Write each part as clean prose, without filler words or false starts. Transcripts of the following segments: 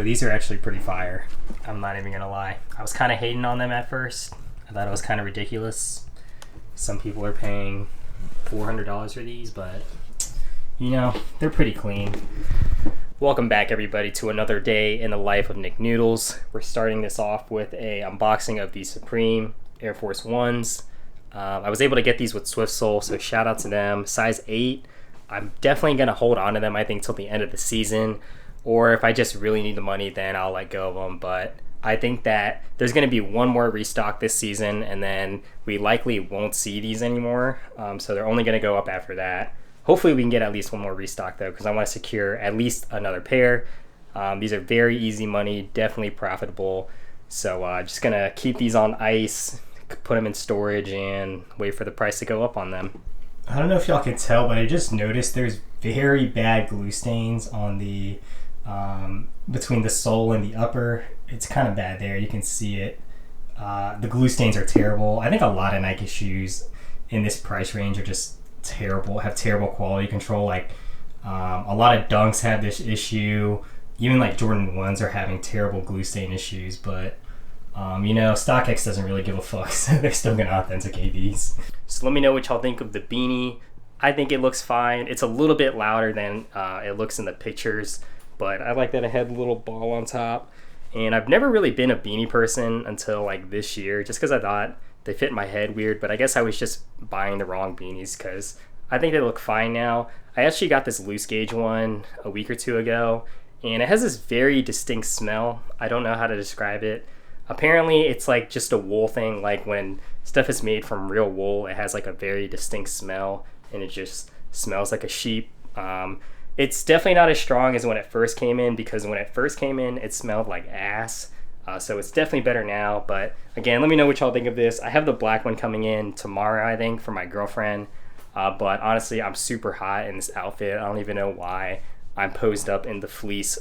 these are actually pretty fire. I'm not even gonna lie. I was kind of hating on them at first. I thought it was kind of ridiculous. Some people are paying $400 for these, but you know, they're pretty clean. Welcome back, everybody, to another day in the life of Nick Noodles. We're starting this off with a unboxing of the Supreme Air Force Ones. I was able to get these with Swift Sole, so shout out to them. Size 8. I'm definitely going to hold on to them, I think, till the end of the season. Or if I just really need the money, then I'll let go of them. But I think that there's going to be one more restock this season, and then we likely won't see these anymore. So they're only going to go up after that. Hopefully we can get at least one more restock, though, because I want to secure at least another pair. These are very easy money, definitely profitable. So just going to keep these on ice, put them in storage, and wait for the price to go up on them. I don't know if y'all can tell, but I just noticed there's very bad glue stains on the between the sole and the upper. It's kind of bad there. You can see it. The glue stains are terrible. I think a lot of Nike shoes in this price range are just terrible, have terrible quality control. Like a lot of Dunks have this issue. Even like Jordan 1s are having terrible glue stain issues, but you know, StockX doesn't really give a fuck, so they're still gonna authenticate these. So let me know what y'all think of the beanie. I think it looks fine. It's a little bit louder than it looks in the pictures, but I like that it had a little ball on top. And I've never really been a beanie person until like this year, just because I thought they fit my head weird, but I guess I was just buying the wrong beanies because I think they look fine now. I actually got this loose gauge one a week or two ago, and it has this very distinct smell. I don't know how to describe it. Apparently it's like just a wool thing, like when stuff is made from real wool, it has like a very distinct smell, and it just smells like a sheep. It's definitely not as strong as when it first came in, because when it first came in, it smelled like ass. So it's definitely better now. But again, let me know what y'all think of this. I have the black one coming in tomorrow, I think, for my girlfriend. But honestly, I'm super hot in this outfit. I don't even know why. I'm posed up in the fleece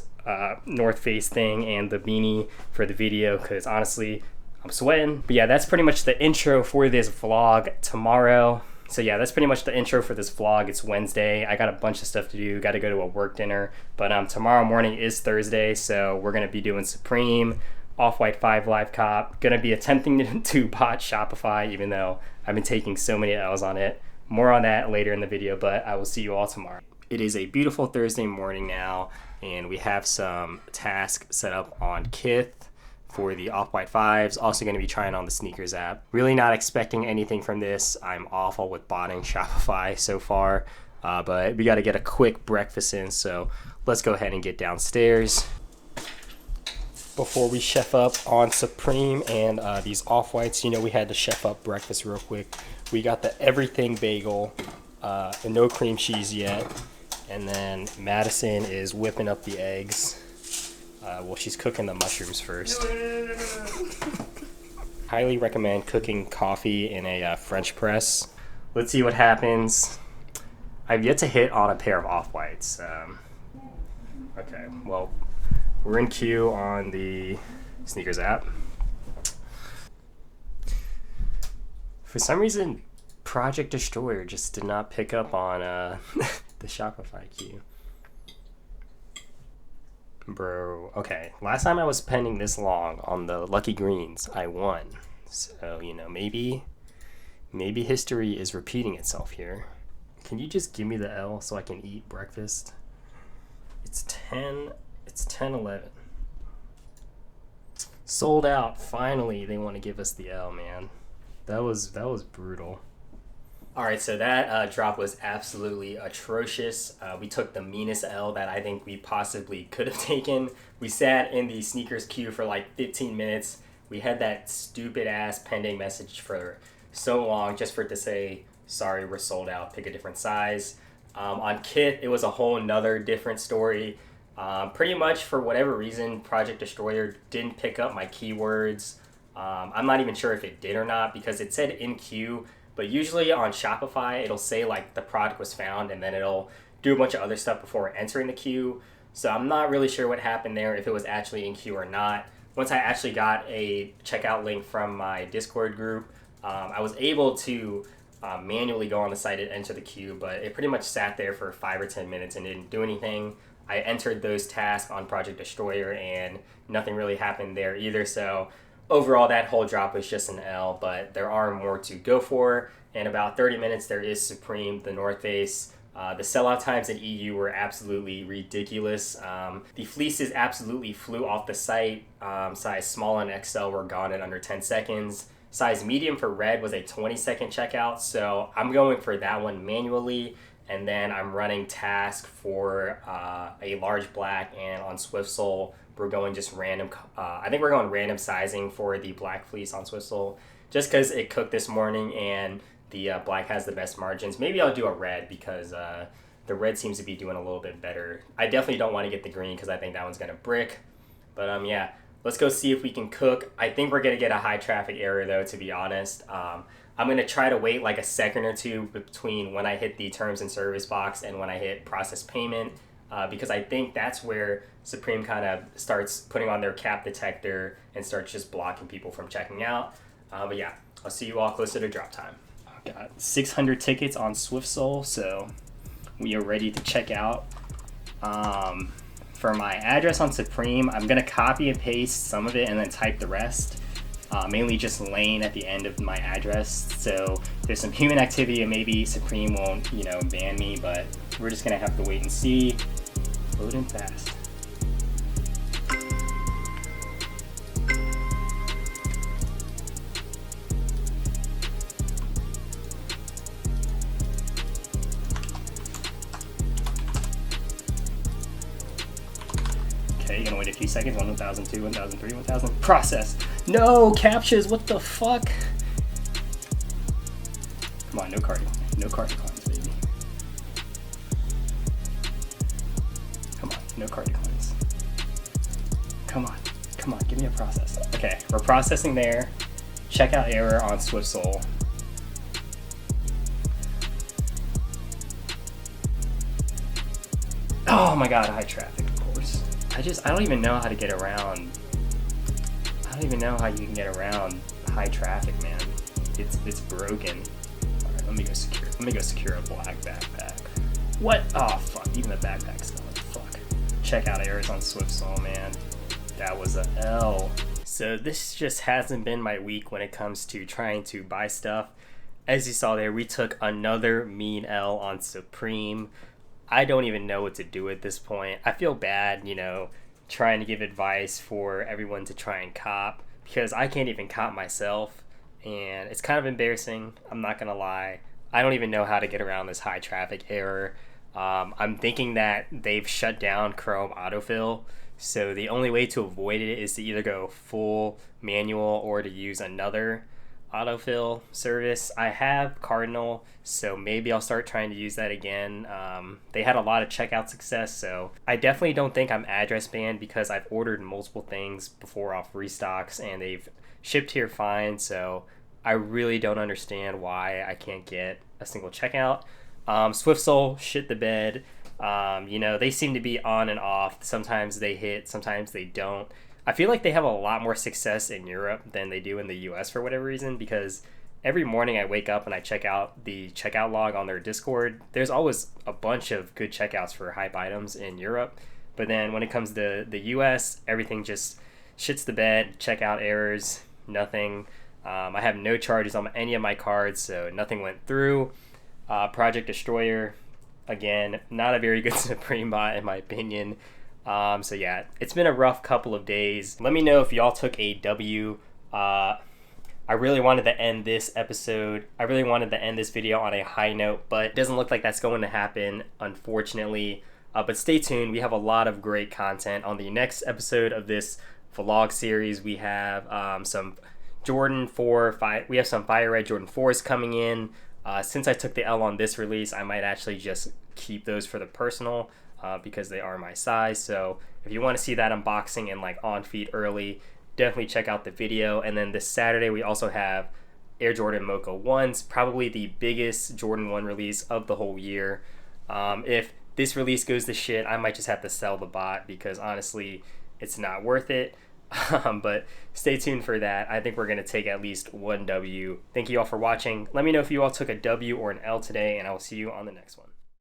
North Face thing and the beanie for the video, because honestly, I'm sweating. But yeah, that's pretty much the intro for this vlog tomorrow. So yeah, that's pretty much the intro for this vlog. It's Wednesday. I got a bunch of stuff to do. Got to go to a work dinner. But tomorrow morning is Thursday, so we're going to be doing Supreme, Off-White 5 Live Cop. Going to be attempting to bot Shopify, even though I've been taking so many L's on it. More on that later in the video, but I will see you all tomorrow. It is a beautiful Thursday morning now, and we have some tasks set up on Kith for the Off-White 5s. Also going to be trying on the sneakers app. Really not expecting anything from this. I'm awful with botting Shopify so far, but we got to get a quick breakfast in, so let's go ahead and get downstairs. Before we chef up on Supreme and these Off-Whites, you know, we had to chef up breakfast real quick. We got the everything bagel, and no cream cheese yet. And then Madison is whipping up the eggs. Well, she's cooking the mushrooms first. Highly recommend cooking coffee in a French press. Let's see what happens. I've yet to hit on a pair of Off-Whites. Okay, well, we're in queue on the sneakers app. For some reason, Project Destroyer just did not pick up on the Shopify queue. Bro, okay. Last time I was pending this long on the Lucky Greens, I won. So, you know, maybe history is repeating itself here. Can you just give me the L so I can eat breakfast? It's 10:11. Sold out. Finally, they want to give us the L, man. That was brutal. All right, so that drop was absolutely atrocious. We took the meanest L that I think we possibly could have taken. We sat in the sneakers queue for like 15 minutes. We had that stupid ass pending message for so long just for it to say, sorry, we're sold out, pick a different size. On Kith, it was a whole nother different story. Pretty much for whatever reason, Project Destroyer didn't pick up my keywords. I'm not even sure if it did or not, because it said in queue. But usually on Shopify, it'll say like the product was found, and then it'll do a bunch of other stuff before entering the queue. So I'm not really sure what happened there, if it was actually in queue or not. Once I actually got a checkout link from my Discord group, I was able to manually go on the site and enter the queue, but it pretty much sat there for 5 or 10 minutes and didn't do anything. I entered those tasks on Project Destroyer and nothing really happened there either. So overall, that whole drop was just an L, but there are more to go for. In about 30 minutes, there is Supreme, the North Face. The sellout times in EU were absolutely ridiculous. The fleeces absolutely flew off the site. Size small and XL were gone in under 10 seconds. Size medium for red was a 20-second checkout, so I'm going for that one manually. And then I'm running task for a large black, and on SwiftSole, we're going just random. I think we're going random sizing for the black fleece on SwiftSole, just because it cooked this morning and the black has the best margins. Maybe I'll do a red because the red seems to be doing a little bit better. I definitely don't want to get the green because I think that one's going to brick. But yeah, let's go see if we can cook. I think we're going to get a high traffic error though, to be honest. I'm going to try to wait like a second or two between when I hit the terms and service box and when I hit process payment, because I think that's where Supreme kind of starts putting on their cap detector and starts just blocking people from checking out. But yeah, I'll see you all closer to drop time. I've got 600 tickets on SwiftSole, so we are ready to check out. For my address on Supreme, I'm going to copy and paste some of it and then type the rest. Mainly just lane at the end of my address. So there's some human activity and maybe Supreme won't, ban me, but we're just gonna have to wait and see. Loading fast. Okay, you're gonna wait a few seconds. 1002, 1003, 1000. Process. No captures. What the fuck? Come on, no card declines, baby. Come on, no card declines. Come on, give me a process. Okay, we're processing there. Checkout error on SwiftSole. Oh my god, high traffic, of course. I don't even know how to get around. I don't even know how you can get around high traffic, man. It's broken. Alright, let me go secure a black backpack. What? Oh fuck, even the backpack's gone. Fuck. Checkout errors on SwiftSole, man. That was a L. So this just hasn't been my week when it comes to trying to buy stuff. As you saw there, we took another mean L on Supreme. I don't even know what to do at this point. I feel bad, trying to give advice for everyone to try and cop, because I can't even cop myself, and it's kind of embarrassing. I'm not gonna lie. I don't even know how to get around this high traffic error. I'm thinking that they've shut down Chrome autofill, so the only way to avoid it is to either go full manual or to use another autofill service. I have Cardinal, so maybe I'll start trying to use that again. They had a lot of checkout success, so I definitely don't think I'm address banned because I've ordered multiple things before off restocks and they've shipped here fine, so I really don't understand why I can't get a single checkout. SwiftSole shit the bed. They seem to be on and off. Sometimes they hit, sometimes they don't. I feel like they have a lot more success in Europe than they do in the US for whatever reason, because every morning I wake up and I check out the checkout log on their Discord. There's always a bunch of good checkouts for hype items in Europe. But then when it comes to the US, everything just shits the bed, checkout errors, nothing. I have no charges on any of my cards, so nothing went through. Project Destroyer, again, not a very good Supreme bot in my opinion. So yeah, it's been a rough couple of days. Let me know if y'all took a W. I really wanted to end this episode. I really wanted to end this video on a high note, but it doesn't look like that's going to happen, unfortunately. But stay tuned. We have a lot of great content on the next episode of this vlog series. We have some Jordan 4, we have some Fire Red Jordan 4s coming in. Since I took the L on this release, I might actually just keep those for the personal. Because they are my size. So if you want to see that unboxing and like on feet early, definitely check out the video. And then this Saturday we also have Air Jordan Mocha 1s, probably the biggest Jordan 1 release of the whole year. If this release goes to shit, I might just have to sell the bot because honestly it's not worth it. But stay tuned for that. I think we're going to take at least one W. Thank you all for watching. Let me know if you all took a W or an L today, and I will see you on the next one.